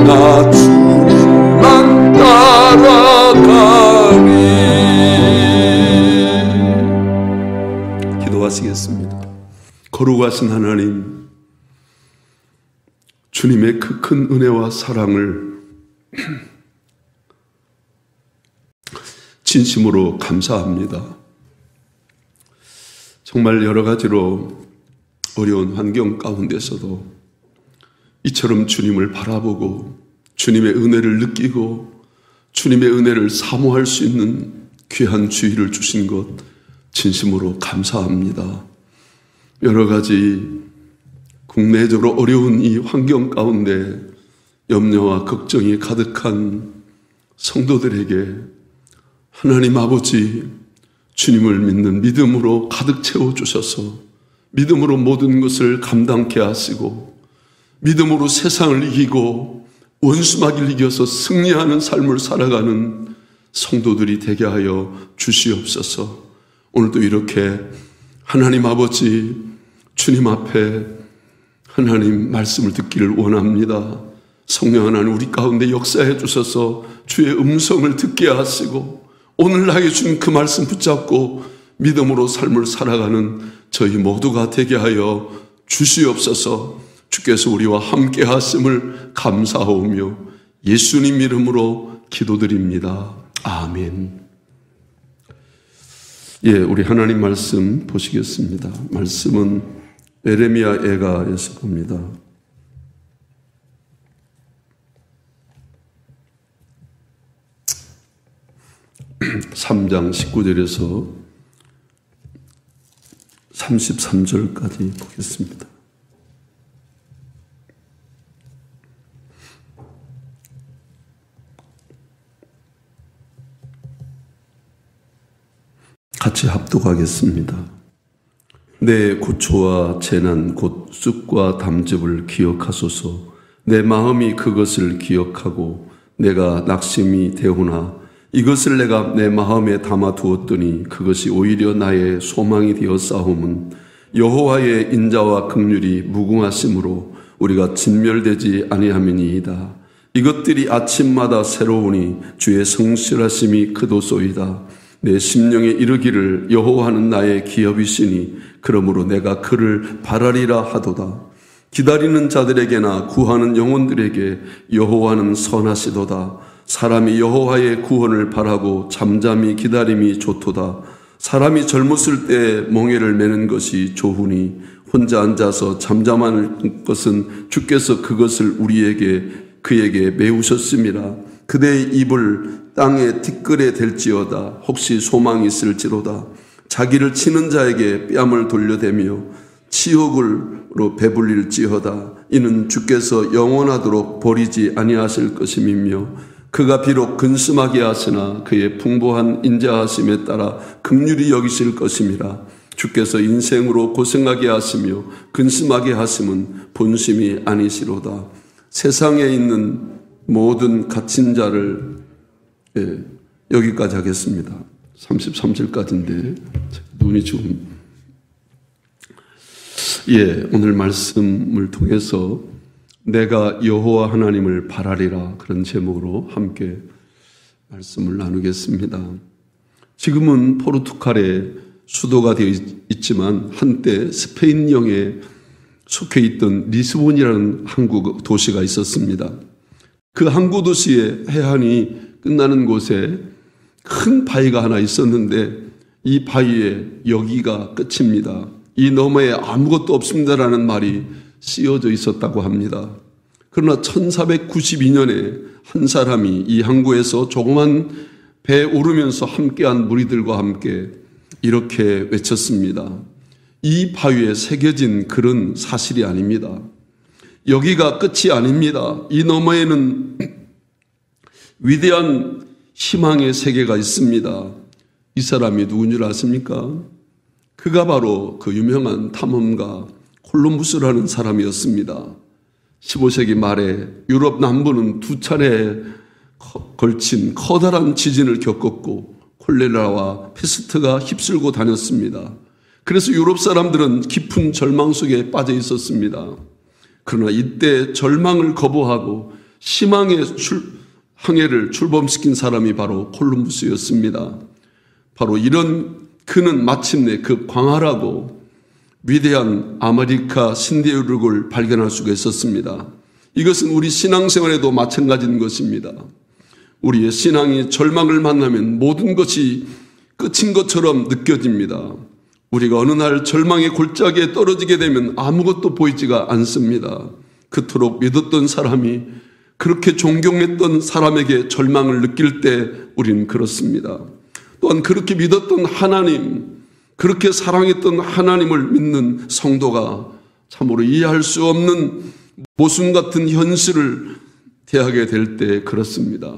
나 주님만 따라가리. 기도하시겠습니다. 거룩하신 하나님, 주님의 그 큰 은혜와 사랑을 진심으로 감사합니다. 정말 여러 가지로 어려운 환경 가운데서도 이처럼 주님을 바라보고 주님의 은혜를 느끼고 주님의 은혜를 사모할 수 있는 귀한 주의를 주신 것 진심으로 감사합니다. 여러 가지 국내적으로 어려운 이 환경 가운데 염려와 걱정이 가득한 성도들에게 하나님 아버지 주님을 믿는 믿음으로 가득 채워주셔서 믿음으로 모든 것을 감당케 하시고 믿음으로 세상을 이기고 원수마귀를 이겨서 승리하는 삶을 살아가는 성도들이 되게 하여 주시옵소서. 오늘도 이렇게 하나님 아버지 주님 앞에 하나님 말씀을 듣기를 원합니다. 성령 하나님 우리 가운데 역사해 주셔서 주의 음성을 듣게 하시고 오늘 나에게 준 그 말씀 붙잡고 믿음으로 삶을 살아가는 저희 모두가 되게 하여 주시옵소서. 주께서 우리와 함께 하심을 감사하오며 예수님 이름으로 기도드립니다. 아멘. 예, 우리 하나님 말씀 보시겠습니다. 말씀은 에레미야 애가에서 봅니다. 3장 19절에서 33절까지 보겠습니다. 같이 합독하겠습니다. 내 고초와 재난 곧 쑥과 담즙을 기억하소서. 내 마음이 그것을 기억하고 내가 낙심이 되오나 이것을 내가 내 마음에 담아두었더니 그것이 오히려 나의 소망이 되어 싸움은 여호와의 인자와 긍휼이 무궁하심으로 우리가 진멸되지 아니함이니이다. 이것들이 아침마다 새로우니 주의 성실하심이 크도소이다. 내 심령에 이르기를 여호와는 나의 기업이시니 그러므로 내가 그를 바라리라 하도다. 기다리는 자들에게나 구하는 영혼들에게 여호와는 선하시도다. 사람이 여호와의 구원을 바라고 잠잠히 기다림이 좋도다. 사람이 젊었을 때 멍에를 매는 것이 좋으니 혼자 앉아서 잠잠하는 것은 주께서 그것을 그에게 메우셨음이라. 그대의 입을 땅에 티끌에 댈지어다. 혹시 소망이 있을지로다. 자기를 치는 자에게 뺨을 돌려대며 치욕으로 배불릴지어다. 이는 주께서 영원하도록 버리지 아니하실 것임이며 그가 비록 근심하게 하시나 그의 풍부한 인자하심에 따라 긍휼히 여기실 것임이라. 주께서 인생으로 고생하게 하시며 근심하게 하심은 본심이 아니시로다. 세상에 있는 모든 갇힌 자를 여기까지 하겠습니다. 33절까지인데 눈이 좀 오늘 말씀을 통해서 내가 여호와 하나님을 바라리라 그런 제목으로 함께 말씀을 나누겠습니다. 지금은 포르투갈의 수도가 되어 있지만 한때 스페인령에 속해 있던 리스본이라는 항구 도시가 있었습니다. 그 항구 도시의 해안이 끝나는 곳에 큰 바위가 하나 있었는데 이 바위에 여기가 끝입니다. 이 너머에 아무것도 없습니다라는 말이 씌어져 있었다고 합니다. 그러나 1492년에 한 사람이 이 항구에서 조그만 배에 오르면서 함께한 무리들과 함께 이렇게 외쳤습니다. 이 바위에 새겨진 글은 사실이 아닙니다. 여기가 끝이 아닙니다. 이 너머에는 위대한 희망의 세계가 있습니다. 이 사람이 누군 줄 아십니까? 그가 바로 그 유명한 탐험가 콜럼부스라는 사람이었습니다. 15세기 말에 유럽 남부는 두 차례에 걸친 커다란 지진을 겪었고 콜레라와 페스트가 휩쓸고 다녔습니다. 그래서 유럽 사람들은 깊은 절망 속에 빠져 있었습니다. 그러나 이때 절망을 거부하고 희망의 항해를 출범시킨 사람이 바로 콜룸부스였습니다. 바로 이런 그는 마침내 그 광활하고 위대한 아메리카 신대륙을 발견할 수가 있었습니다. 이것은 우리 신앙생활에도 마찬가지인 것입니다. 우리의 신앙이 절망을 만나면 모든 것이 끝인 것처럼 느껴집니다. 우리가 어느 날 절망의 골짜기에 떨어지게 되면 아무것도 보이지가 않습니다. 그토록 믿었던 사람이, 그렇게 존경했던 사람에게 절망을 느낄 때 우리는 그렇습니다. 또한 그렇게 믿었던 하나님, 그렇게 사랑했던 하나님을 믿는 성도가 참으로 이해할 수 없는 모순 같은 현실을 대하게 될 때 그렇습니다.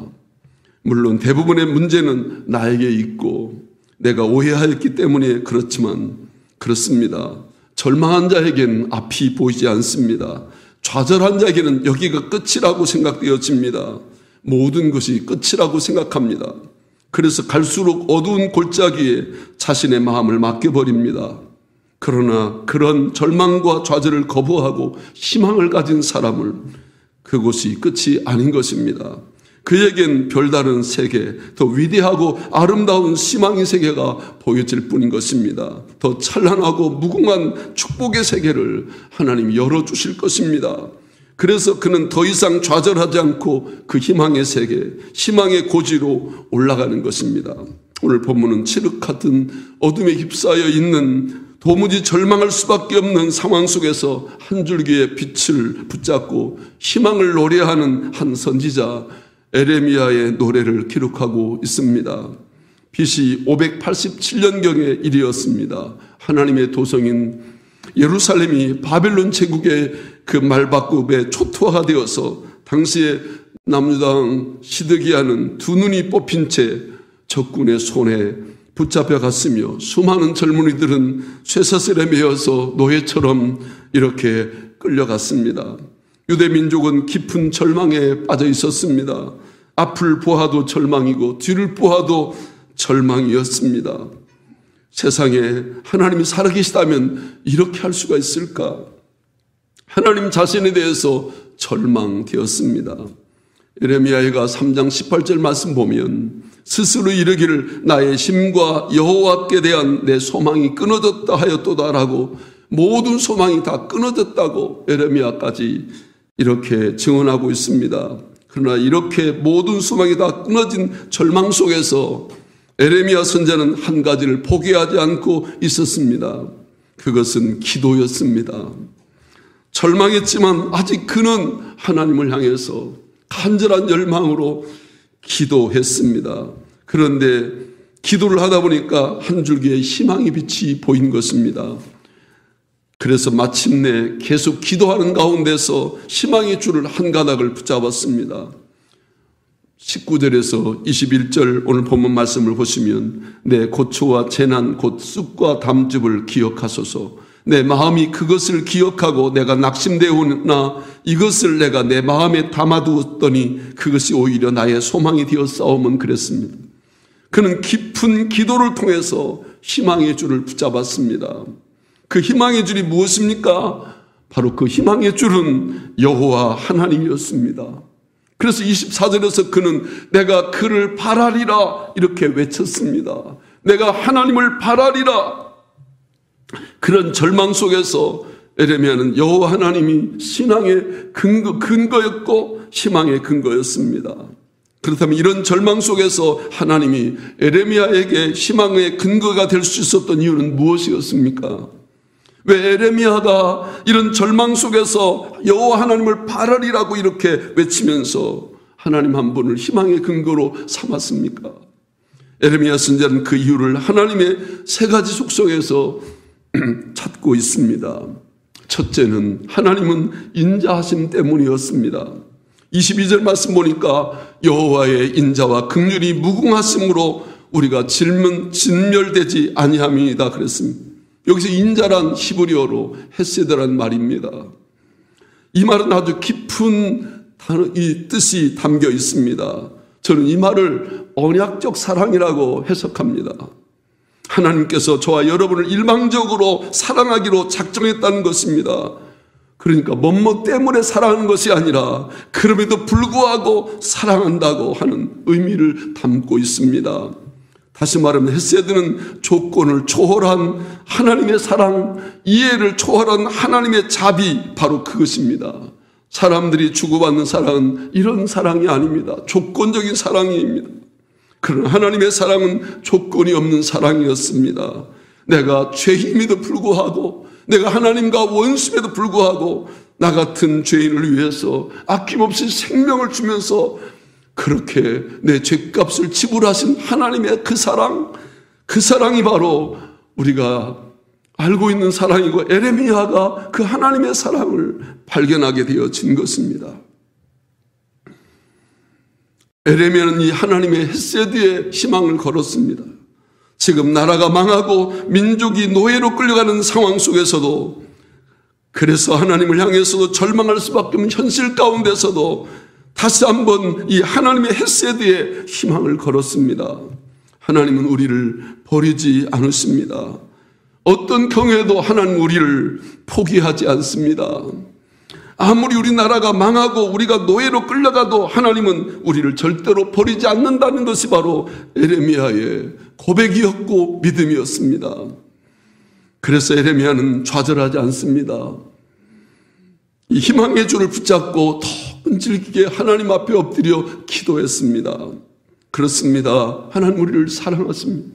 물론 대부분의 문제는 나에게 있고 내가 오해하였기 때문에 그렇지만 그렇습니다. 절망한 자에게는 앞이 보이지 않습니다. 좌절한 자에게는 여기가 끝이라고 생각되어집니다. 모든 것이 끝이라고 생각합니다. 그래서 갈수록 어두운 골짜기에 자신의 마음을 맡겨버립니다. 그러나 그런 절망과 좌절을 거부하고 희망을 가진 사람을, 그것이 끝이 아닌 것입니다. 그에겐 별다른 세계, 더 위대하고 아름다운 희망의 세계가 보여질 뿐인 것입니다. 더 찬란하고 무궁한 축복의 세계를 하나님이 열어주실 것입니다. 그래서 그는 더 이상 좌절하지 않고 그 희망의 세계, 희망의 고지로 올라가는 것입니다. 오늘 본문은 칠흑 같은 어둠에 휩싸여 있는, 도무지 절망할 수밖에 없는 상황 속에서 한 줄기의 빛을 붙잡고 희망을 노래하는 한 선지자 에레미야의 노래를 기록하고 있습니다. BC 587년경의 일이었습니다. 하나님의 도성인 예루살렘이 바벨론 제국의 그 말바꿈에 초토화가 되어서 당시에 남유당 시드기야는 두 눈이 뽑힌 채 적군의 손에 붙잡혀 갔으며 수많은 젊은이들은 쇠사슬에 매여서 노예처럼 이렇게 끌려갔습니다. 유대 민족은 깊은 절망에 빠져 있었습니다. 앞을 보아도 절망이고 뒤를 보아도 절망이었습니다. 세상에 하나님이 살아계시다면 이렇게 할 수가 있을까? 하나님 자신에 대해서 절망되었습니다. 에레미야가 3장 18절 말씀 보면 스스로 이르기를 나의 힘과 여호와께 대한 내 소망이 끊어졌다 하였도다라고, 모든 소망이 다 끊어졌다고 에레미야까지 이렇게 증언하고 있습니다. 그러나 이렇게 모든 소망이 다 끊어진 절망 속에서 에레미야 선지자는 한 가지를 포기하지 않고 있었습니다. 그것은 기도였습니다. 절망했지만 아직 그는 하나님을 향해서 간절한 열망으로 기도했습니다. 그런데 기도를 하다 보니까 한 줄기의 희망의 빛이 보인 것입니다. 그래서 마침내 계속 기도하는 가운데서 희망의 줄을 한 가닥을 붙잡았습니다. 19절에서 21절 오늘 본문 말씀을 보시면 내 고초와 재난 곧 쑥과 담즙을 기억하소서. 내 마음이 그것을 기억하고 내가 낙심되오나 이것을 내가 내 마음에 담아두었더니 그것이 오히려 나의 소망이 되었사오면 그랬습니다. 그는 깊은 기도를 통해서 희망의 줄을 붙잡았습니다. 그 희망의 줄이 무엇입니까? 바로 그 희망의 줄은 여호와 하나님이었습니다. 그래서 24절에서 그는 내가 그를 바라리라 이렇게 외쳤습니다. 내가 하나님을 바라리라. 그런 절망 속에서 에레미야는 여호와 하나님이 신앙의 근거였고 희망의 근거였습니다. 그렇다면 이런 절망 속에서 하나님이 에레미야에게 희망의 근거가 될 수 있었던 이유는 무엇이었습니까? 왜 에레미야가 이런 절망 속에서 여호와 하나님을 바라리라고 이렇게 외치면서 하나님 한 분을 희망의 근거로 삼았습니까? 에레미야 선지자는 그 이유를 하나님의 세 가지 속성에서 찾고 있습니다. 첫째는 하나님은 인자하심 때문이었습니다. 22절 말씀 보니까 여호와의 인자와 긍휼이 무궁하심으로 우리가 진멸되지 아니함이다 그랬습니다. 여기서 인자란 히브리어로 헤세드란 말입니다. 이 말은 아주 깊은 이 뜻이 담겨 있습니다. 저는 이 말을 언약적 사랑이라고 해석합니다. 하나님께서 저와 여러분을 일방적으로 사랑하기로 작정했다는 것입니다. 그러니까 뭐뭐 때문에 사랑하는 것이 아니라 그럼에도 불구하고 사랑한다고 하는 의미를 담고 있습니다. 다시 말하면 헤세드는 조건을 초월한 하나님의 사랑, 이해를 초월한 하나님의 자비, 바로 그것입니다. 사람들이 주고받는 사랑은 이런 사랑이 아닙니다. 조건적인 사랑입니다. 그러나 하나님의 사랑은 조건이 없는 사랑이었습니다. 내가 죄임에도 불구하고, 내가 하나님과 원수임에도 불구하고 나 같은 죄인을 위해서 아낌없이 생명을 주면서 그렇게 내 죄값을 지불하신 하나님의 그 사랑이 바로 우리가 알고 있는 사랑이고, 에레미야가 그 하나님의 사랑을 발견하게 되어진 것입니다. 에레미야는 이 하나님의 헤세드의 희망을 걸었습니다. 지금 나라가 망하고 민족이 노예로 끌려가는 상황 속에서도, 그래서 하나님을 향해서도 절망할 수밖에 없는 현실 가운데서도 다시 한번 이 하나님의 헤세드의 희망을 걸었습니다. 하나님은 우리를 버리지 않으십니다. 어떤 경우에도 하나님 우리를 포기하지 않습니다. 아무리 우리나라가 망하고 우리가 노예로 끌려가도 하나님은 우리를 절대로 버리지 않는다는 것이 바로 에레미야의 고백이었고 믿음이었습니다. 그래서 에레미야는 좌절하지 않습니다. 이 희망의 줄을 붙잡고 더 끈질기게 하나님 앞에 엎드려 기도했습니다. 그렇습니다. 하나님 우리를 사랑하십니다.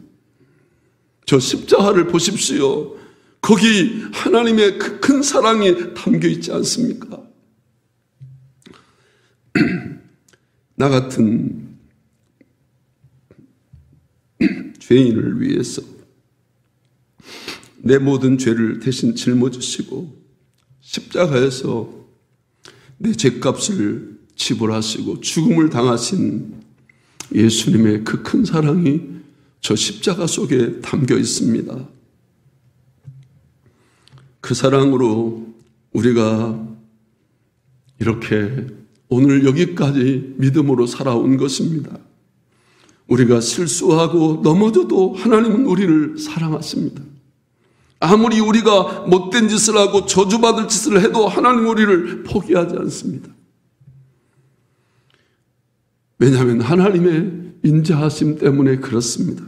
저 십자가를 보십시오. 거기 하나님의 그 큰 사랑이 담겨 있지 않습니까? 나 같은 죄인을 위해서 내 모든 죄를 대신 짊어지시고 십자가에서 내 죄값을 지불하시고 죽음을 당하신 예수님의 그 큰 사랑이 저 십자가 속에 담겨 있습니다. 그 사랑으로 우리가 이렇게 오늘 여기까지 믿음으로 살아온 것입니다. 우리가 실수하고 넘어져도 하나님은 우리를 사랑하십니다. 아무리 우리가 못된 짓을 하고 저주받을 짓을 해도 하나님 우리를 포기하지 않습니다. 왜냐하면 하나님의 인자하심 때문에 그렇습니다.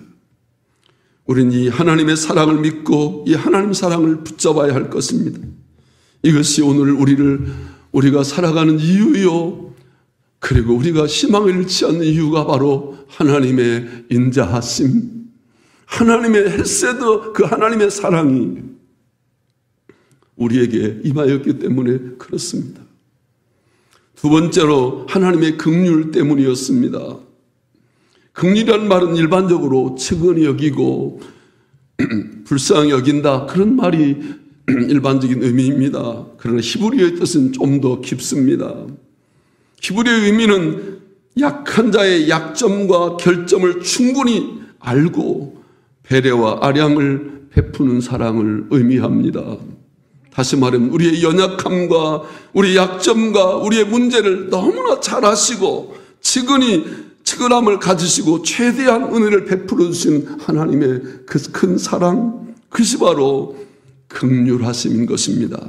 우리는 이 하나님의 사랑을 믿고 이 하나님 사랑을 붙잡아야 할 것입니다. 이것이 오늘 우리가 살아가는 이유요, 그리고 우리가 희망을 잃지 않는 이유가 바로 하나님의 인자하심, 하나님의 헤세드, 그 하나님의 사랑이 우리에게 임하였기 때문에 그렇습니다. 두 번째로 하나님의 긍휼 때문이었습니다. 긍휼이라는 말은 일반적으로 측은히 여기고 불쌍히 여긴다, 그런 말이 일반적인 의미입니다. 그러나 히브리어의 뜻은 좀 더 깊습니다. 히브리어의 의미는 약한 자의 약점과 결점을 충분히 알고 배려와 아량을 베푸는 사랑을 의미합니다. 다시 말하면 우리의 연약함과 우리의 약점과 우리의 문제를 너무나 잘 아시고 측은함을 가지시고 최대한 은혜를 베풀어 주신 하나님의 그 큰 사랑, 그것이 바로 긍휼하심인 것입니다.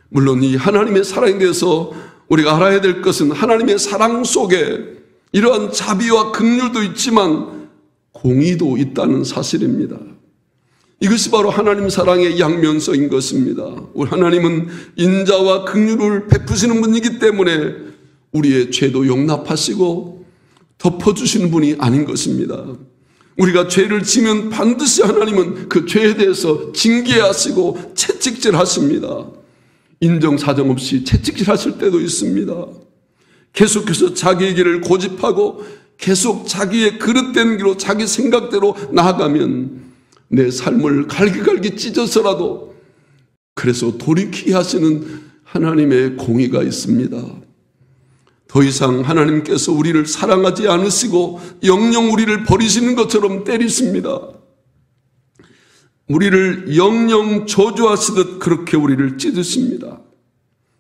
물론 이 하나님의 사랑에 대해서 우리가 알아야 될 것은 하나님의 사랑 속에 이러한 자비와 긍휼도 있지만 공의도 있다는 사실입니다. 이것이 바로 하나님 사랑의 양면성인 것입니다. 우리 하나님은 인자와 긍휼을 베푸시는 분이기 때문에 우리의 죄도 용납하시고 덮어주시는 분이 아닌 것입니다. 우리가 죄를 지면 반드시 하나님은 그 죄에 대해서 징계하시고 채찍질하십니다. 인정사정 없이 채찍질하실 때도 있습니다. 계속해서 자기의 길을 고집하고 계속 자기의 그릇된 길로 자기 생각대로 나아가면 내 삶을 갈기갈기 찢어서라도 그래서 돌이키게 하시는 하나님의 공의가 있습니다. 더 이상 하나님께서 우리를 사랑하지 않으시고 영영 우리를 버리시는 것처럼 때리십니다. 우리를 영영 저주하시듯 그렇게 우리를 찢으십니다.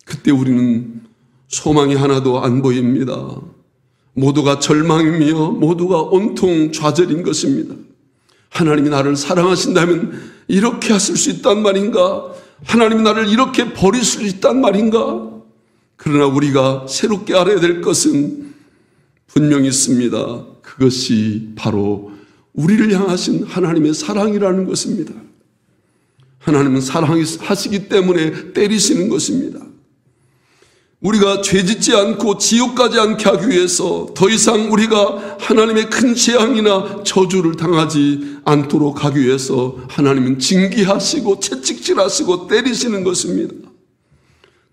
그때 우리는 소망이 하나도 안 보입니다. 모두가 절망이며 모두가 온통 좌절인 것입니다. 하나님이 나를 사랑하신다면 이렇게 하실 수 있단 말인가? 하나님이 나를 이렇게 버릴 수 있단 말인가? 그러나 우리가 새롭게 알아야 될 것은 분명히 있습니다. 그것이 바로 우리를 향하신 하나님의 사랑이라는 것입니다. 하나님은 사랑하시기 때문에 때리시는 것입니다. 우리가 죄짓지 않고 지옥 가지 않게 하기 위해서 더 이상 우리가 하나님의 큰 재앙이나 저주를 당하지 않도록 하기 위해서 하나님은 징계하시고 채찍질하시고 때리시는 것입니다.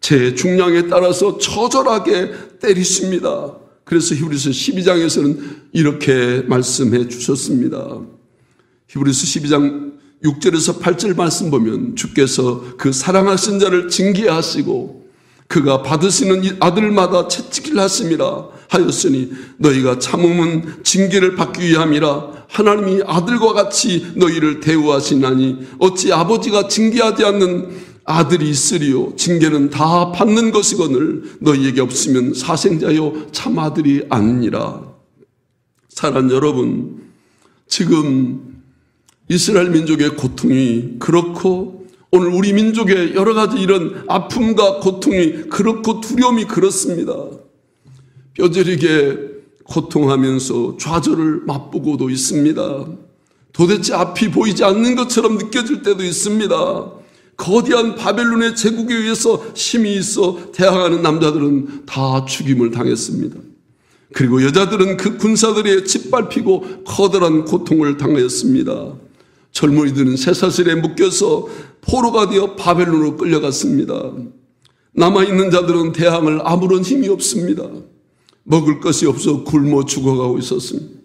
제 중량에 따라서 처절하게 때리십니다. 그래서 히브리서 12장에서는 이렇게 말씀해 주셨습니다. 히브리서 12장 6절에서 8절 말씀 보면 주께서 그 사랑하신 자를 징계하시고 그가 받으시는 이 아들마다 채찍질 하심이라 하였으니 너희가 참음은 징계를 받기 위함이라. 하나님이 아들과 같이 너희를 대우하시나니 어찌 아버지가 징계하지 않는 아들이 있으리요. 징계는 다 받는 것이거늘 너희에게 없으면 사생자요 참 아들이 아니니라. 사랑하는 여러분, 지금 이스라엘 민족의 고통이 그렇고 오늘 우리 민족의 여러 가지 이런 아픔과 고통이 그렇고 두려움이 그렇습니다. 뼈저리게 고통하면서 좌절을 맛보고도 있습니다. 도대체 앞이 보이지 않는 것처럼 느껴질 때도 있습니다. 거대한 바벨론의 제국에 의해서 힘이 있어 대항하는 남자들은 다 죽임을 당했습니다. 그리고 여자들은 그 군사들에 짓밟히고 커다란 고통을 당했습니다. 젊은이들은 쇠사슬에 묶여서 포로가 되어 바벨론으로 끌려갔습니다. 남아있는 자들은 대항을 아무런 힘이 없습니다. 먹을 것이 없어 굶어 죽어가고 있었습니다.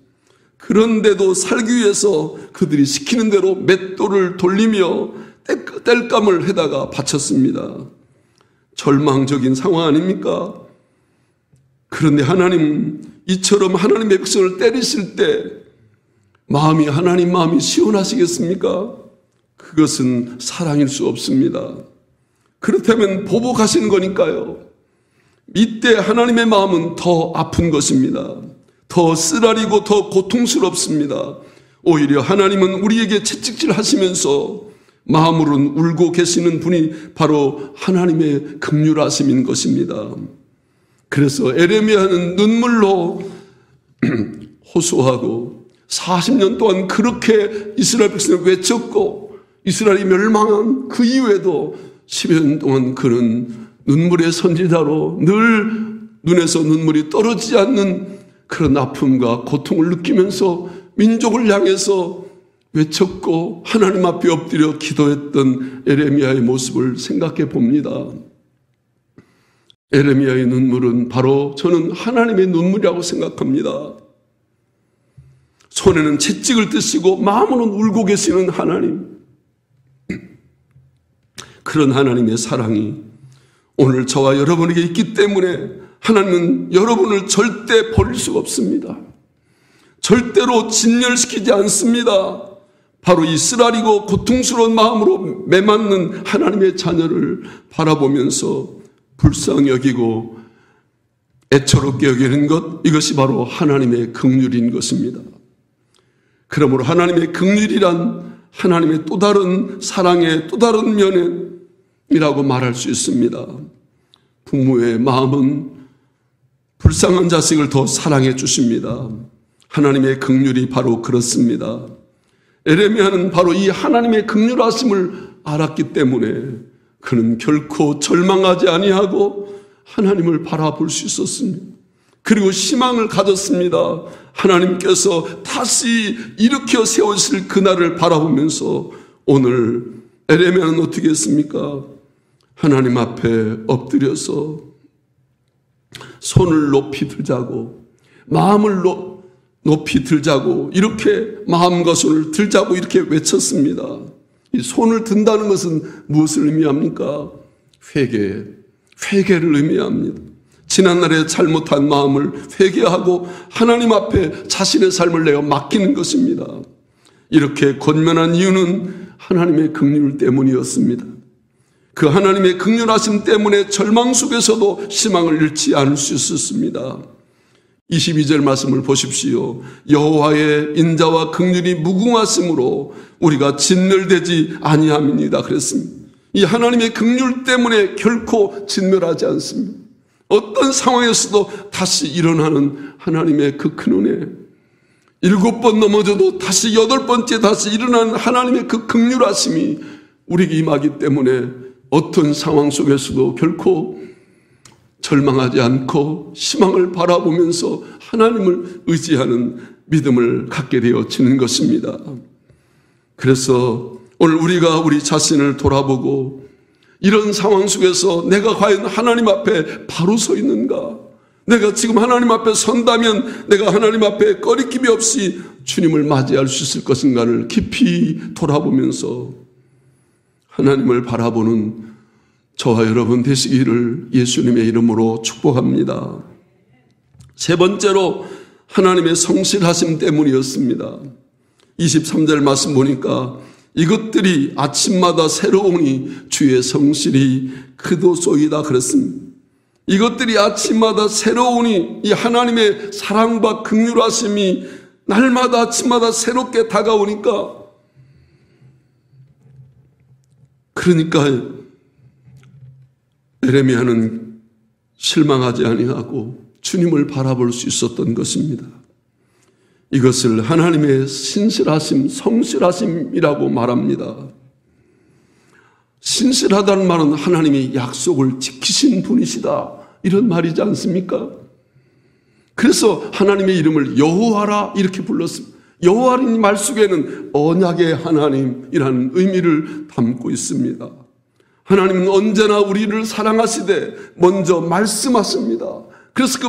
그런데도 살기 위해서 그들이 시키는 대로 맷돌을 돌리며 땔감을 해다가 바쳤습니다. 절망적인 상황 아닙니까? 그런데 하나님은 이처럼 하나님의 백성을 때리실 때 하나님 마음이 시원하시겠습니까? 그것은 사랑일 수 없습니다. 그렇다면 보복하시는 거니까요. 이때 하나님의 마음은 더 아픈 것입니다. 더 쓰라리고 더 고통스럽습니다. 오히려 하나님은 우리에게 채찍질 하시면서 마음으로는 울고 계시는 분이 바로 하나님의 긍휼하심인 것입니다. 그래서 에레미야는 눈물로 호소하고 40년 동안 그렇게 이스라엘 백성을 외쳤고 이스라엘이 멸망한 그 이후에도 10여 년 동안 그는 눈물의 선지자로 늘 눈에서 눈물이 떨어지지 않는 그런 아픔과 고통을 느끼면서 민족을 향해서 외쳤고 하나님 앞에 엎드려 기도했던 에레미야의 모습을 생각해 봅니다. 에레미야의 눈물은 바로 저는 하나님의 눈물이라고 생각합니다. 손에는 채찍을 드시고 마음으로는 울고 계시는 하나님. 그런 하나님의 사랑이 오늘 저와 여러분에게 있기 때문에 하나님은 여러분을 절대 버릴 수가 없습니다. 절대로 진멸시키지 않습니다. 바로 이 쓰라리고 고통스러운 마음으로 매맞는 하나님의 자녀를 바라보면서 불쌍히 여기고 애처롭게 여기는 것, 이것이 바로 하나님의 긍휼인 것입니다. 그러므로 하나님의 긍휼이란 하나님의 또 다른 사랑의 또 다른 면이라고 말할 수 있습니다. 부모의 마음은 불쌍한 자식을 더 사랑해 주십니다. 하나님의 긍휼이 바로 그렇습니다. 에레미야는 바로 이 하나님의 긍휼하심을 알았기 때문에 그는 결코 절망하지 아니하고 하나님을 바라볼 수 있었습니다. 그리고 희망을 가졌습니다. 하나님께서 다시 일으켜 세우실 그날을 바라보면서 오늘 에레미야는 어떻게 했습니까? 하나님 앞에 엎드려서 손을 높이 들자고, 마음을 높이 들자고, 이렇게 마음과 손을 들자고 이렇게 외쳤습니다. 이 손을 든다는 것은 무엇을 의미합니까? 회개를 의미합니다. 지난날에 잘못한 마음을 회개하고 하나님 앞에 자신의 삶을 내어 맡기는 것입니다. 이렇게 권면한 이유는 하나님의 긍휼 때문이었습니다. 그 하나님의 긍휼하심 때문에 절망 속에서도 희망을 잃지 않을 수 있었습니다. 22절 말씀을 보십시오. 여호와의 인자와 긍휼이 무궁하심으로 우리가 진멸되지 아니함이니이다 그랬습니다. 이 하나님의 긍휼 때문에 결코 진멸하지 않습니다. 어떤 상황에서도 다시 일어나는 하나님의 그 큰 은혜, 7번 넘어져도 다시 8번째 다시 일어나는 하나님의 그 긍휼하심이 우리에게 임하기 때문에 어떤 상황 속에서도 결코 절망하지 않고 희망을 바라보면서 하나님을 의지하는 믿음을 갖게 되어지는 것입니다. 그래서 오늘 우리가 우리 자신을 돌아보고 이런 상황 속에서 내가 과연 하나님 앞에 바로 서 있는가? 내가 지금 하나님 앞에 선다면 내가 하나님 앞에 꺼리낌이 없이 주님을 맞이할 수 있을 것인가를 깊이 돌아보면서 하나님을 바라보는 저와 여러분 되시기를 예수님의 이름으로 축복합니다. 세 번째로 하나님의 성실하심 때문이었습니다. 23절 말씀 보니까 이것들이 아침마다 새로우니 주의 성실이 크도소이다 그랬습니다. 이것들이 아침마다 새로우니 이 하나님의 사랑과 긍휼하심이 날마다 아침마다 새롭게 다가오니까, 그러니까 에레미야는 실망하지 아니하고 주님을 바라볼 수 있었던 것입니다. 이것을 하나님의 신실하심, 성실하심이라고 말합니다. 신실하다는 말은 하나님이 약속을 지키신 분이시다, 이런 말이지 않습니까? 그래서 하나님의 이름을 여호와라 이렇게 불렀습니다. 여호와라는 말 속에는 언약의 하나님이라는 의미를 담고 있습니다. 하나님은 언제나 우리를 사랑하시되 먼저 말씀하십니다. 그래서 그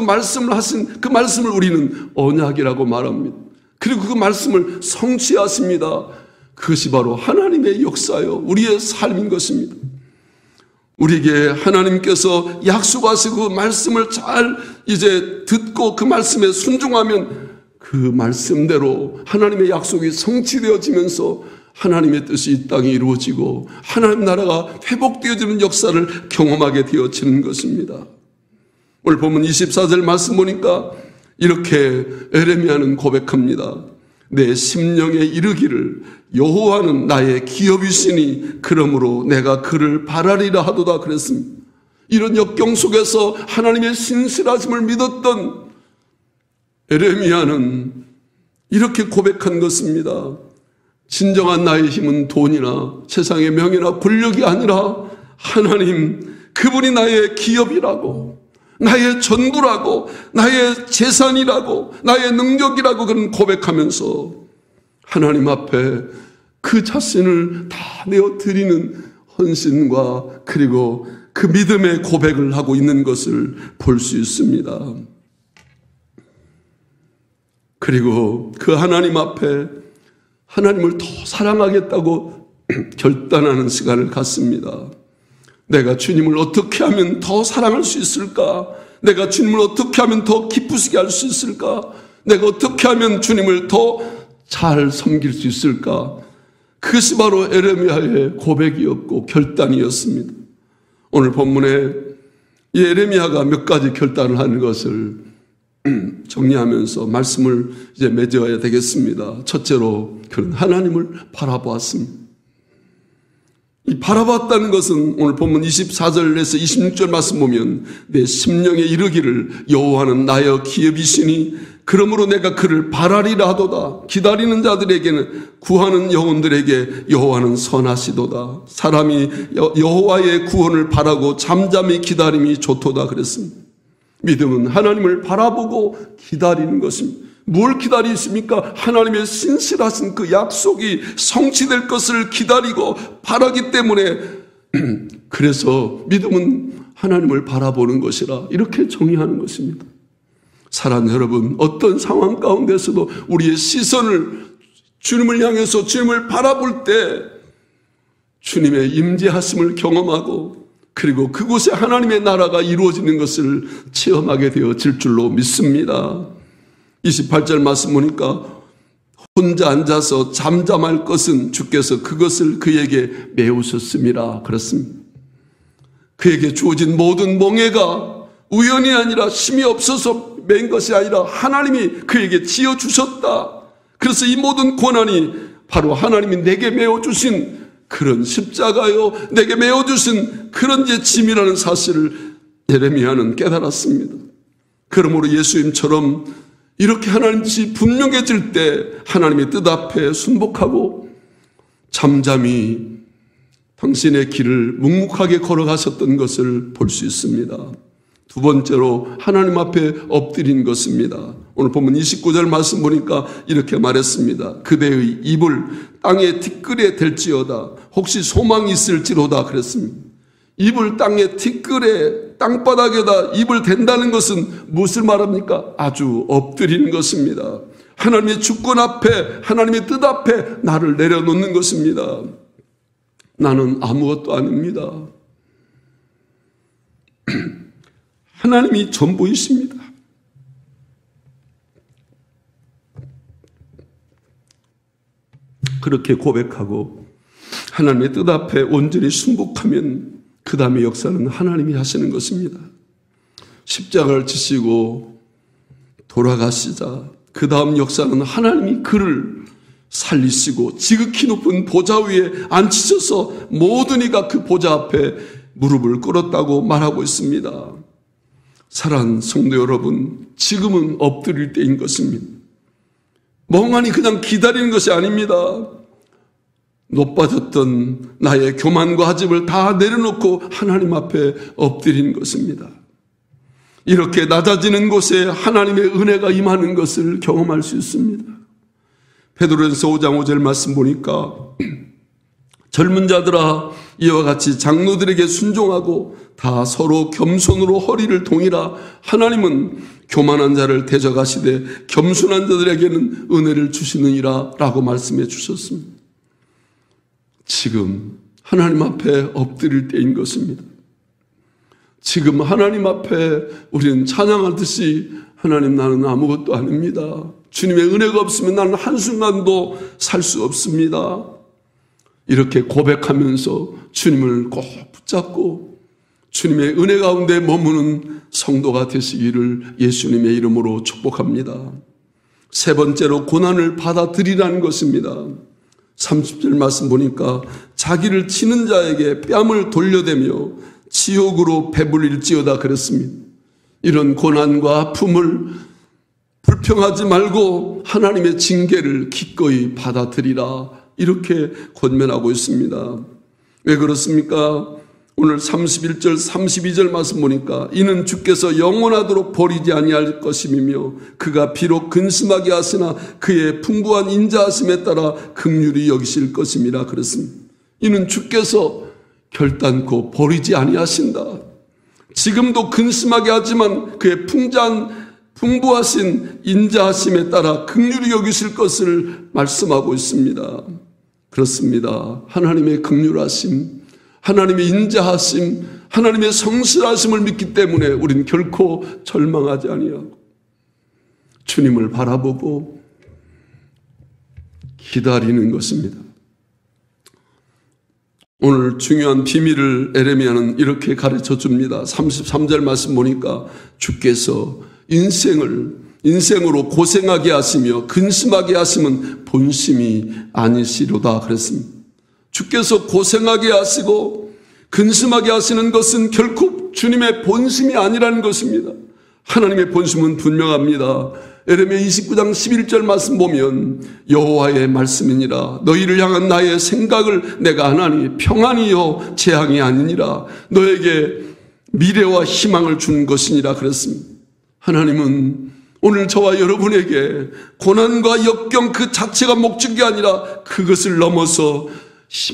말씀을 우리는 언약이라고 말합니다. 그리고 그 말씀을 성취하십니다. 그것이 바로 하나님의 역사요, 우리의 삶인 것입니다. 우리에게 하나님께서 약속하시고 그 말씀을 잘 이제 듣고 그 말씀에 순종하면 그 말씀대로 하나님의 약속이 성취되어지면서 하나님의 뜻이 이 땅에 이루어지고 하나님 나라가 회복되어지는 역사를 경험하게 되어지는 것입니다. 오늘 보면 24절 말씀 보니까 이렇게 에레미야는 고백합니다. 내 심령에 이르기를 여호와는 나의 기업이시니 그러므로 내가 그를 바라리라 하도다 그랬습니다. 이런 역경 속에서 하나님의 신실하심을 믿었던 에레미야는 이렇게 고백한 것입니다. 진정한 나의 힘은 돈이나 세상의 명예나 권력이 아니라 하나님, 그분이 나의 기업이라고, 나의 전부라고, 나의 재산이라고, 나의 능력이라고 그런 고백하면서 하나님 앞에 그 자신을 다 내어드리는 헌신과 그리고 그 믿음의 고백을 하고 있는 것을 볼 수 있습니다. 그리고 그 하나님 앞에 하나님을 더 사랑하겠다고 결단하는 시간을 갖습니다. 내가 주님을 어떻게 하면 더 사랑할 수 있을까? 내가 주님을 어떻게 하면 더 기쁘시게 할 수 있을까? 내가 어떻게 하면 주님을 더 잘 섬길 수 있을까? 그것이 바로 에레미야의 고백이었고 결단이었습니다. 오늘 본문에 이 에레미야가 몇 가지 결단을 하는 것을 정리하면서 말씀을 이제 맺어야 되겠습니다. 첫째로 그는 하나님을 바라보았습니다. 이 바라봤다는 것은 오늘 본문 24절에서 26절 말씀 보면 내 심령에 이르기를 여호와는 나의 기업이시니 그러므로 내가 그를 바라리라 하도다. 기다리는 자들에게는, 구하는 영혼들에게 여호와는 선하시도다. 사람이 여호와의 구원을 바라고 잠잠히 기다림이 좋도다 그랬습니다. 믿음은 하나님을 바라보고 기다리는 것입니다. 뭘 기다리십니까? 하나님의 신실하신 그 약속이 성취될 것을 기다리고 바라기 때문에, 그래서 믿음은 하나님을 바라보는 것이라 이렇게 정의하는 것입니다. 사랑하는 여러분, 어떤 상황 가운데서도 우리의 시선을 주님을 향해서 주님을 바라볼 때 주님의 임재하심을 경험하고 그리고 그곳에 하나님의 나라가 이루어지는 것을 체험하게 되어질 줄로 믿습니다. 28절 말씀 보니까 혼자 앉아서 잠잠할 것은 주께서 그것을 그에게 메우셨음이라 그렇습니다. 그에게 주어진 모든 멍에가 우연이 아니라 힘이 없어서 맨 것이 아니라 하나님이 그에게 지어주셨다. 그래서 이 모든 고난이 바로 하나님이 내게 메워주신 그런 십자가요 내게 메어주신 그런 제 짐이라는 사실을 예레미야는 깨달았습니다. 그러므로 예수님처럼 이렇게 하나님 뜻이 분명해질 때 하나님의 뜻 앞에 순복하고 잠잠히 당신의 길을 묵묵하게 걸어가셨던 것을 볼 수 있습니다. 두 번째로 하나님 앞에 엎드린 것입니다. 오늘 보면 29절 말씀 보니까 이렇게 말했습니다. 그대의 입을 땅에 티끌에 댈지어다. 혹시 소망이 있을지로다 그랬습니다. 입을 땅에 티끌에 땅바닥에다 입을 댄다는 것은 무엇을 말합니까? 아주 엎드리는 것입니다. 하나님의 주권 앞에 하나님의 뜻 앞에 나를 내려놓는 것입니다. 나는 아무것도 아닙니다. 하나님이 전부이십니다. 그렇게 고백하고 하나님의 뜻 앞에 온전히 순복하면 그 다음에 역사는 하나님이 하시는 것입니다. 십자가를 지시고 돌아가시자 그 다음 역사는 하나님이 그를 살리시고 지극히 높은 보좌 위에 앉히셔서 모든 이가 그 보좌 앞에 무릎을 꿇었다고 말하고 있습니다. 사랑하는 성도 여러분, 지금은 엎드릴 때인 것입니다. 멍하니 그냥 기다리는 것이 아닙니다. 높아졌던 나의 교만과 하집을 다 내려놓고 하나님 앞에 엎드리는 것입니다. 이렇게 낮아지는 곳에 하나님의 은혜가 임하는 것을 경험할 수 있습니다. 베드로전서 5장 5절 말씀 보니까 젊은 자들아 이와 같이 장로들에게 순종하고 다 서로 겸손으로 허리를 동이라. 하나님은 교만한 자를 대적하시되 겸손한 자들에게는 은혜를 주시느니라 라고 말씀해 주셨습니다. 지금 하나님 앞에 엎드릴 때인 것입니다. 지금 하나님 앞에 우리는 찬양하듯이 하나님 나는 아무것도 아닙니다. 주님의 은혜가 없으면 나는 한순간도 살 수 없습니다. 이렇게 고백하면서 주님을 꼭 붙잡고 주님의 은혜 가운데 머무는 성도가 되시기를 예수님의 이름으로 축복합니다. 세 번째로 고난을 받아들이라는 것입니다. 30절 말씀 보니까 자기를 치는 자에게 뺨을 돌려대며 지옥으로 배불릴지어다 그랬습니다. 이런 고난과 아픔을 불평하지 말고 하나님의 징계를 기꺼이 받아들이라 이렇게 권면하고 있습니다. 왜 그렇습니까? 오늘 31절 32절 말씀 보니까 이는 주께서 영원하도록 버리지 아니할 것임이며 그가 비록 근심하게 하시나 그의 풍부한 인자하심에 따라 긍휼히 여기실 것임이라 그랬습니다. 이는 주께서 결단코 버리지 아니하신다. 지금도 근심하게 하지만 그의 풍부하신 인자하심에 따라 긍휼히 여기실 것을 말씀하고 있습니다. 그렇습니다. 하나님의 긍휼하심, 하나님의 인자하심, 하나님의 성실하심을 믿기 때문에 우리는 결코 절망하지 아니하고 주님을 바라보고 기다리는 것입니다. 오늘 중요한 비밀을 예레미야는 이렇게 가르쳐 줍니다. 33절 말씀 보니까 주께서 인생으로 고생하게 하시며 근심하게 하시면 본심이 아니시로다 그랬습니다. 주께서 고생하게 하시고 근심하게 하시는 것은 결코 주님의 본심이 아니라는 것입니다. 하나님의 본심은 분명합니다. 예레미야 29장 11절 말씀 보면 여호와의 말씀이니라. 너희를 향한 나의 생각을 내가 하나니 평안이요 재앙이 아니니라. 너에게 미래와 희망을 준 것이니라 그랬습니다. 하나님은 오늘 저와 여러분에게 고난과 역경 그 자체가 목적이 아니라 그것을 넘어서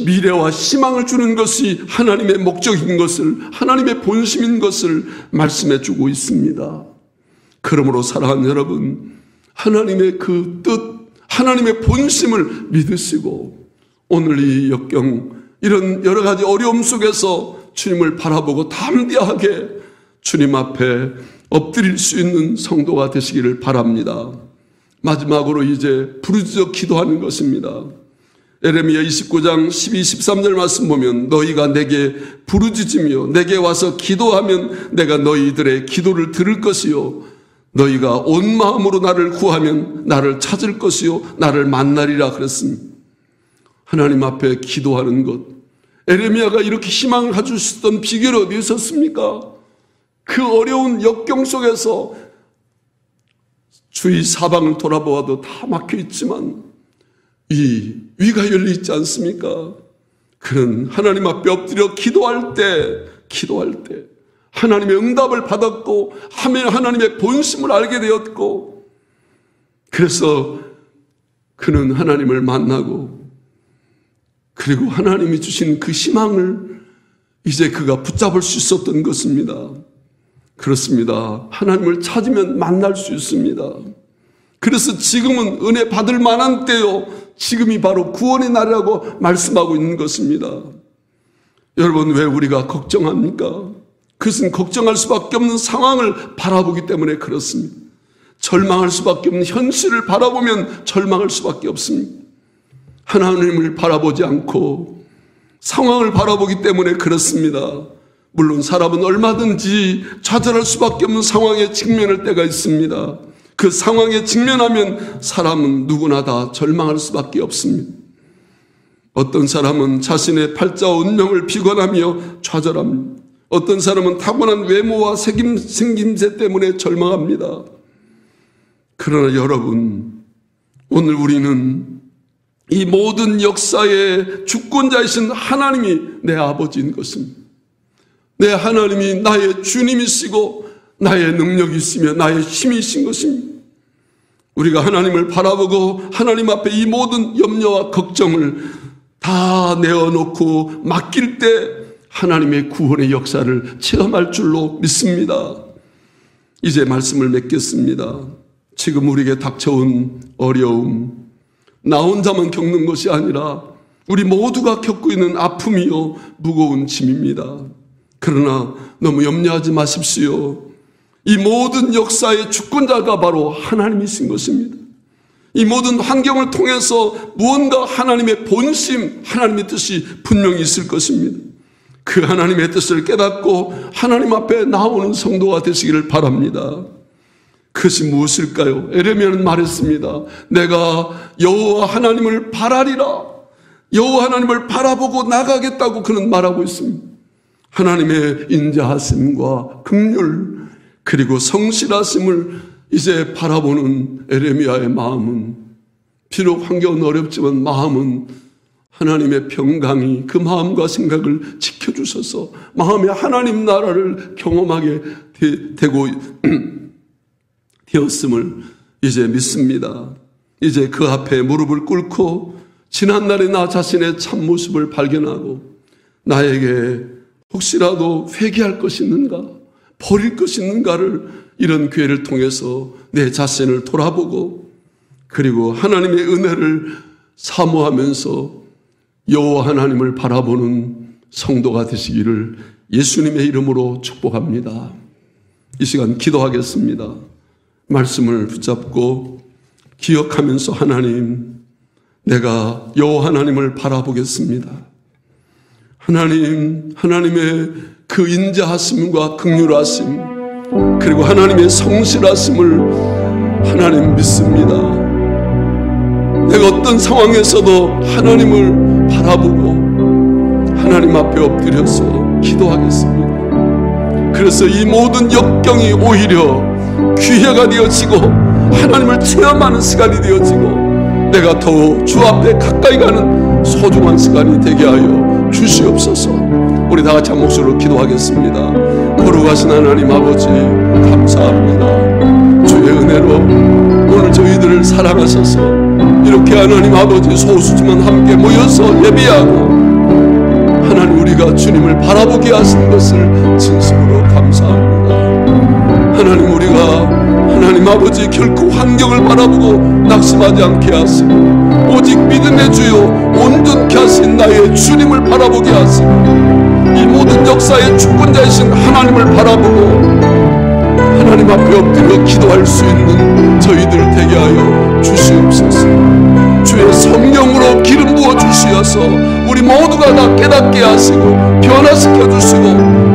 미래와 희망을 주는 것이 하나님의 목적인 것을, 하나님의 본심인 것을 말씀해 주고 있습니다. 그러므로 사랑하는 여러분, 하나님의 그 뜻, 하나님의 본심을 믿으시고 오늘 이 역경, 이런 여러 가지 어려움 속에서 주님을 바라보고 담대하게 주님 앞에 엎드릴 수 있는 성도가 되시기를 바랍니다. 마지막으로 이제 부르짖어 기도하는 것입니다. 예레미야 29장 12, 13절 말씀 보면 너희가 내게 부르짖으며 내게 와서 기도하면 내가 너희들의 기도를 들을 것이요 너희가 온 마음으로 나를 구하면 나를 찾을 것이요 나를 만나리라 그랬습니다. 하나님 앞에 기도하는 것. 에레미야가 이렇게 희망을 가질 수 있던 비결이 어디에 있었습니까? 그 어려운 역경 속에서 주위 사방을 돌아보아도 다 막혀 있지만 이 위가 열려 있지 않습니까? 그는 하나님 앞에 엎드려 기도할 때 하나님의 응답을 받았고 하나님의 본심을 알게 되었고, 그래서 그는 하나님을 만나고, 그리고 하나님이 주신 그 희망을 이제 그가 붙잡을 수 있었던 것입니다. 그렇습니다. 하나님을 찾으면 만날 수 있습니다. 그래서 지금은 은혜 받을 만한 때요, 지금이 바로 구원의 날이라고 말씀하고 있는 것입니다. 여러분, 왜 우리가 걱정합니까? 그것은 걱정할 수밖에 없는 상황을 바라보기 때문에 그렇습니다. 절망할 수밖에 없는 현실을 바라보면 절망할 수밖에 없습니다. 하나님을 바라보지 않고 상황을 바라보기 때문에 그렇습니다. 물론 사람은 얼마든지 좌절할 수밖에 없는 상황에 직면할 때가 있습니다. 그 상황에 직면하면 사람은 누구나 다 절망할 수밖에 없습니다. 어떤 사람은 자신의 팔자와 운명을 비관하며 좌절합니다. 어떤 사람은 타고난 외모와 생김새 때문에 절망합니다. 그러나 여러분, 오늘 우리는 이 모든 역사의 주권자이신 하나님이 내 아버지인 것입니다. 내 하나님이 나의 주님이시고 나의 능력이시며 나의 힘이신 것입니다. 우리가 하나님을 바라보고 하나님 앞에 이 모든 염려와 걱정을 다 내어놓고 맡길 때 하나님의 구원의 역사를 체험할 줄로 믿습니다. 이제 말씀을 맺겠습니다. 지금 우리에게 닥쳐온 어려움, 나 혼자만 겪는 것이 아니라 우리 모두가 겪고 있는 아픔이요 무거운 짐입니다. 그러나 너무 염려하지 마십시오. 이 모든 역사의 주권자가 바로 하나님이신 것입니다. 이 모든 환경을 통해서 무언가 하나님의 본심, 하나님의 뜻이 분명히 있을 것입니다. 그 하나님의 뜻을 깨닫고 하나님 앞에 나오는 성도가 되시기를 바랍니다. 그것이 무엇일까요? 에레미야는 말했습니다. 내가 여호와 하나님을 바라리라. 여호와 하나님을 바라보고 나가겠다고 그는 말하고 있습니다. 하나님의 인자하심과 긍휼, 그리고 성실하심을 이제 바라보는 에레미야의 마음은, 비록 환경은 어렵지만 마음은 하나님의 평강이 그 마음과 생각을 지켜주셔서 마음의 하나님 나라를 경험하게 되고 되었음을 이제 믿습니다. 이제 그 앞에 무릎을 꿇고 지난날의 나 자신의 참모습을 발견하고 나에게 혹시라도 회개할 것이 있는가, 버릴 것이 있는가를 이런 기회를 통해서 내 자신을 돌아보고, 그리고 하나님의 은혜를 사모하면서 여호와 하나님을 바라보는 성도가 되시기를 예수님의 이름으로 축복합니다. 이 시간 기도하겠습니다. 말씀을 붙잡고 기억하면서 하나님, 내가 여호와 하나님을 바라보겠습니다. 하나님, 하나님의 그 인자하심과 긍휼하심, 그리고 하나님의 성실하심을 하나님 믿습니다. 내가 어떤 상황에서도 하나님을 바라보고 하나님 앞에 엎드려서 기도하겠습니다. 그래서 이 모든 역경이 오히려 기회가 되어지고 하나님을 체험하는 시간이 되어지고 내가 더욱 주 앞에 가까이 가는 소중한 시간이 되게 하여 주시옵소서. 우리 다 같이 한 목소리로 기도하겠습니다. 거룩하신 하나님 아버지, 감사합니다. 주의 은혜로 오늘 저희들을 사랑하셔서 이렇게 하나님 아버지 소수지만 함께 모여서 예배하고 하나님 우리가 주님을 바라보게 하신 것을 진심으로 감사합니다. 하나님, 우리가 하나님 아버지 결코 환경을 바라보고 낙심하지 않게 하시고 오직 믿음의 주요 온전케 하신 나의 주님을 바라보게 하시고 이 모든 역사의 주권자이신 하나님을 바라보고 하나님 앞에 엎드려 기도할 수 있는 저희들 되게 하여 주시옵소서. 주의 성령으로 기름 부어 주시어서 우리 모두가 다 깨닫게 하시고 변화시켜 주시고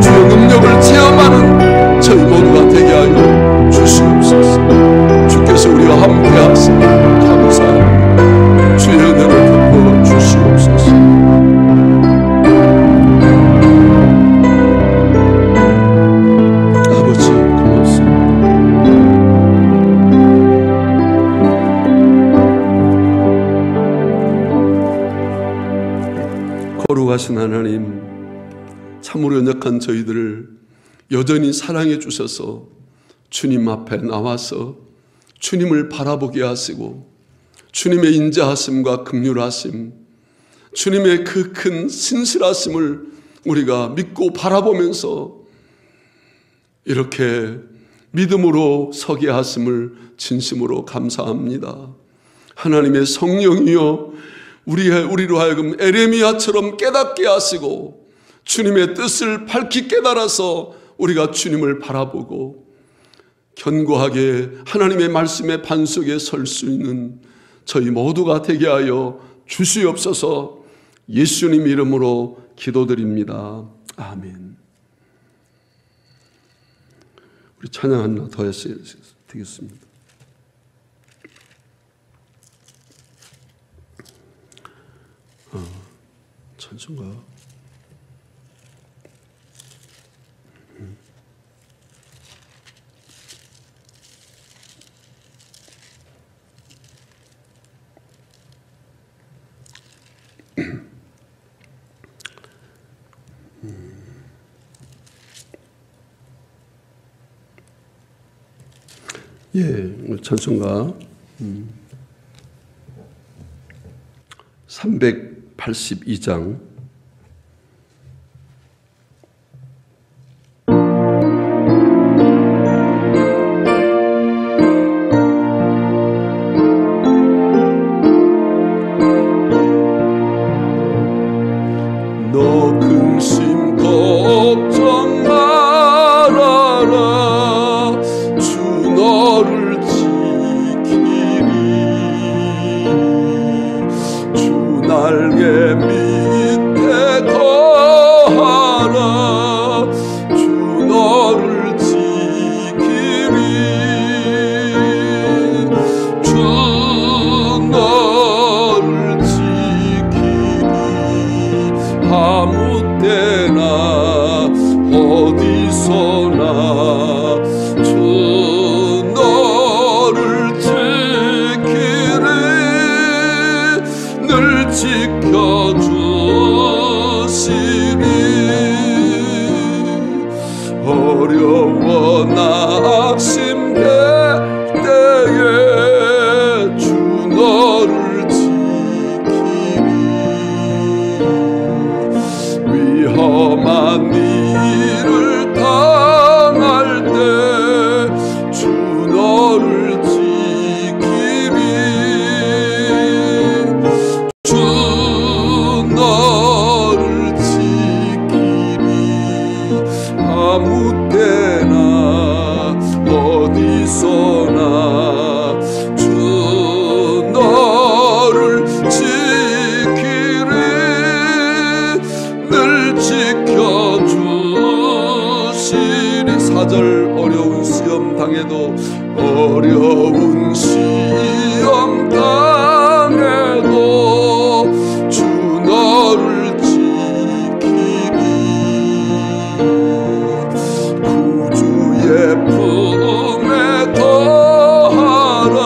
주의 능력을 체험하는 저희 모두가 되게 하여 주시옵소서. 주께서 우리와 함께 하시니 감사합니다. 주의 은혜를 덮어 주시옵소서. 거룩하신 하나님, 참으로 연약한 저희들을 여전히 사랑해 주셔서 주님 앞에 나와서 주님을 바라보게 하시고 주님의 인자하심과 긍휼하심, 주님의 그 큰 신실하심을 우리가 믿고 바라보면서 이렇게 믿음으로 서게 하심을 진심으로 감사합니다. 하나님의 성령이여, 우리로 하여금 에레미야처럼 깨닫게 하시고 주님의 뜻을 밝히 깨달아서 우리가 주님을 바라보고 견고하게 하나님의 말씀의 반석에 설 수 있는 저희 모두가 되게 하여 주시옵소서. 예수님 이름으로 기도드립니다. 아멘. 우리 찬양 하나 더 했어야 되겠습니다. 찬송가. 예, 찬송가 382장 너 근심 걱정 말아라 주 너를 지키리 주 날개 밑에 거하라 주 너를 지키리 주 너를 지키리 아무 때나 어디서나 주 너를 지키리 늘 지켜주시리 어려워 낙심될 때에 주 너를 지키리 위험한 일을 당할 때 주 너를 지키리 주 너를 지키리 아무 때나 어디서나 주 너를 지키리 늘 지켜주시리 4절 어려운 시험 당해도 어려운 시험 당해도 주 너를 지키리 구주의 품에 거하라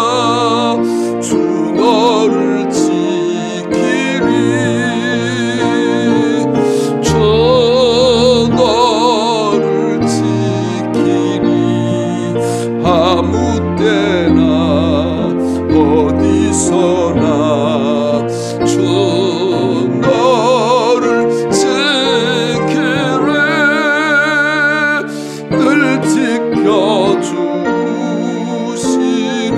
주 너를 지키리 주 너를 지키리 아무 때나 어디서나 주 너를 지키리 늘 지켜주시니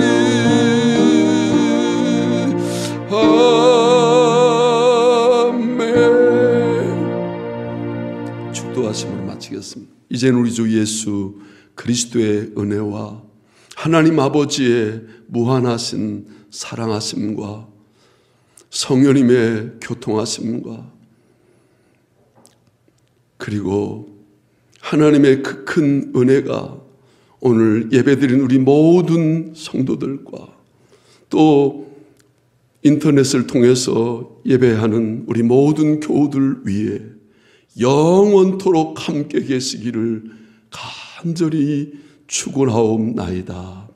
아멘. 축도하심으로 마치겠습니다. 이제는 우리 주 예수 그리스도의 은혜와 하나님 아버지의 무한하신 사랑하심과 성령님의 교통하심과 그리고 하나님의 그 큰 은혜가 오늘 예배드린 우리 모든 성도들과 또 인터넷을 통해서 예배하는 우리 모든 교우들 위에 영원토록 함께 계시기를 간절히 축원하옵나이다.